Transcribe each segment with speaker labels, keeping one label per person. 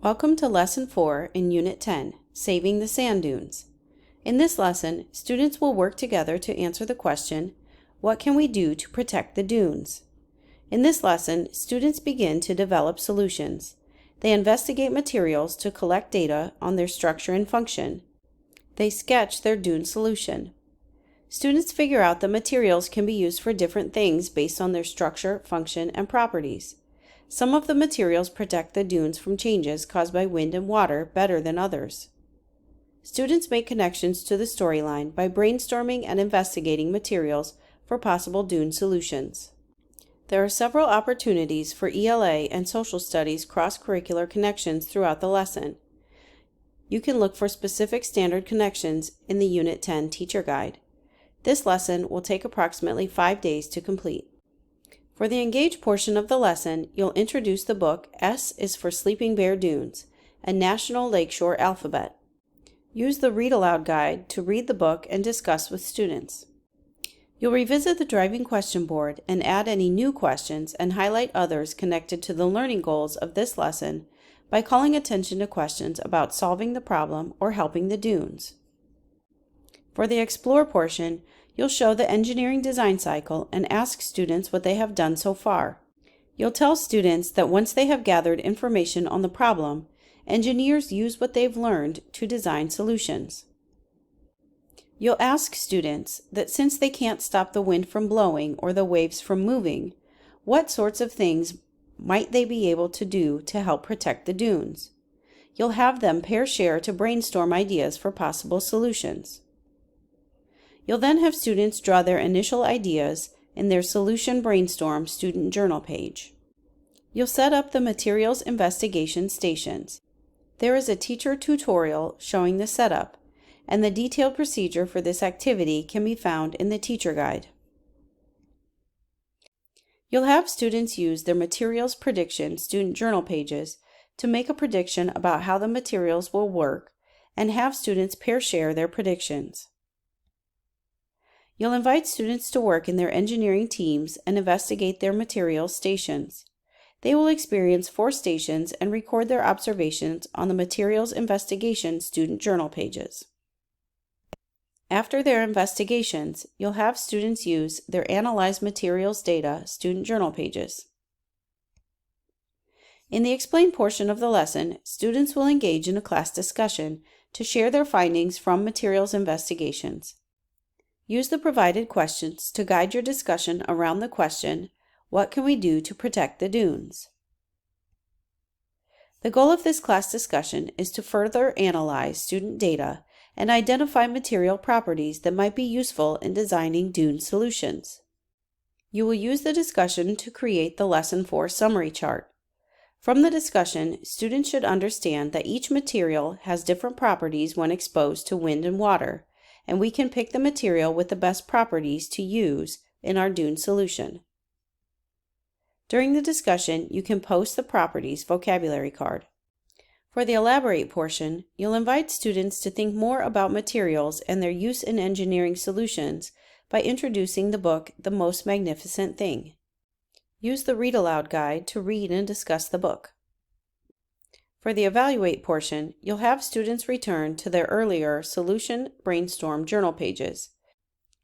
Speaker 1: Welcome to Lesson 4 in Unit 10, Saving the Sand Dunes. In this lesson, students will work together to answer the question, what can we do to protect the dunes? In this lesson, students begin to develop solutions. They investigate materials to collect data on their structure and function. They sketch their dune solution. Students figure out that materials can be used for different things based on their structure, function, and properties. Some of the materials protect the dunes from changes caused by wind and water better than others. Students make connections to the storyline by brainstorming and investigating materials for possible dune solutions. There are several opportunities for ELA and social studies cross-curricular connections throughout the lesson. You can look for specific standard connections in the Unit 10 Teacher Guide. This lesson will take approximately 5 days to complete. For the Engage portion of the lesson, you'll introduce the book S is for Sleeping Bear Dunes, a National Lakeshore Alphabet. Use the Read Aloud Guide to read the book and discuss with students. You'll revisit the driving question board and add any new questions and highlight others connected to the learning goals of this lesson by calling attention to questions about solving the problem or helping the dunes. For the Explore portion, you'll show the engineering design cycle and ask students what they have done so far. You'll tell students that once they have gathered information on the problem, engineers use what they've learned to design solutions. You'll ask students that since they can't stop the wind from blowing or the waves from moving, what sorts of things might they be able to do to help protect the dunes? You'll have them pair share to brainstorm ideas for possible solutions. You'll then have students draw their initial ideas in their Solution Brainstorm student journal page. You'll set up the materials investigation stations. There is a teacher tutorial showing the setup, and the detailed procedure for this activity can be found in the Teacher Guide. You'll have students use their Materials Prediction student journal pages to make a prediction about how the materials will work and have students pair share their predictions. You'll invite students to work in their engineering teams and investigate their materials stations. They will experience 4 stations and record their observations on the Materials Investigation student journal pages. After their investigations, you'll have students use their Analyze Materials Data student journal pages. In the Explain portion of the lesson, students will engage in a class discussion to share their findings from materials investigations. Use the provided questions to guide your discussion around the question, what can we do to protect the dunes? The goal of this class discussion is to further analyze student data and identify material properties that might be useful in designing dune solutions. You will use the discussion to create the Lesson 4 summary chart. From the discussion, students should understand that each material has different properties when exposed to wind and water, and we can pick the material with the best properties to use in our dune solution. During the discussion, you can post the properties vocabulary card. For the Elaborate portion, you'll invite students to think more about materials and their use in engineering solutions by introducing the book The Most Magnificent Thing. Use the Read Aloud Guide to read and discuss the book. For the Evaluate portion, you'll have students return to their earlier Solution Brainstorm journal pages.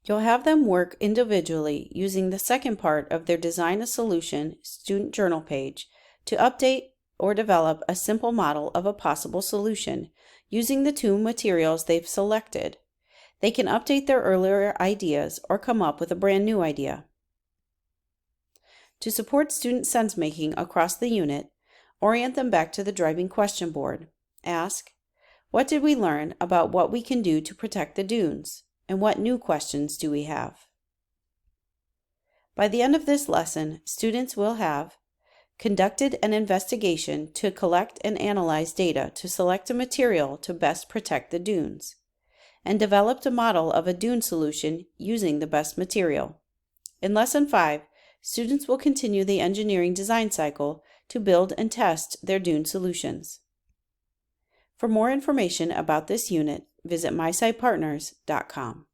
Speaker 1: You'll have them work individually using the second part of their Design a Solution student journal page to update or develop a simple model of a possible solution using the 2 materials they've selected. They can update their earlier ideas or come up with a brand new idea. To support student sense-making across the unit, orient them back to the driving question board. Ask, what did we learn about what we can do to protect the dunes, and what new questions do we have? By the end of this lesson, students will have conducted an investigation to collect and analyze data to select a material to best protect the dunes, and developed a model of a dune solution using the best material. In Lesson 5, students will continue the engineering design cycle to build and test their dune solutions. For more information about this unit, visit mysitepartners.com.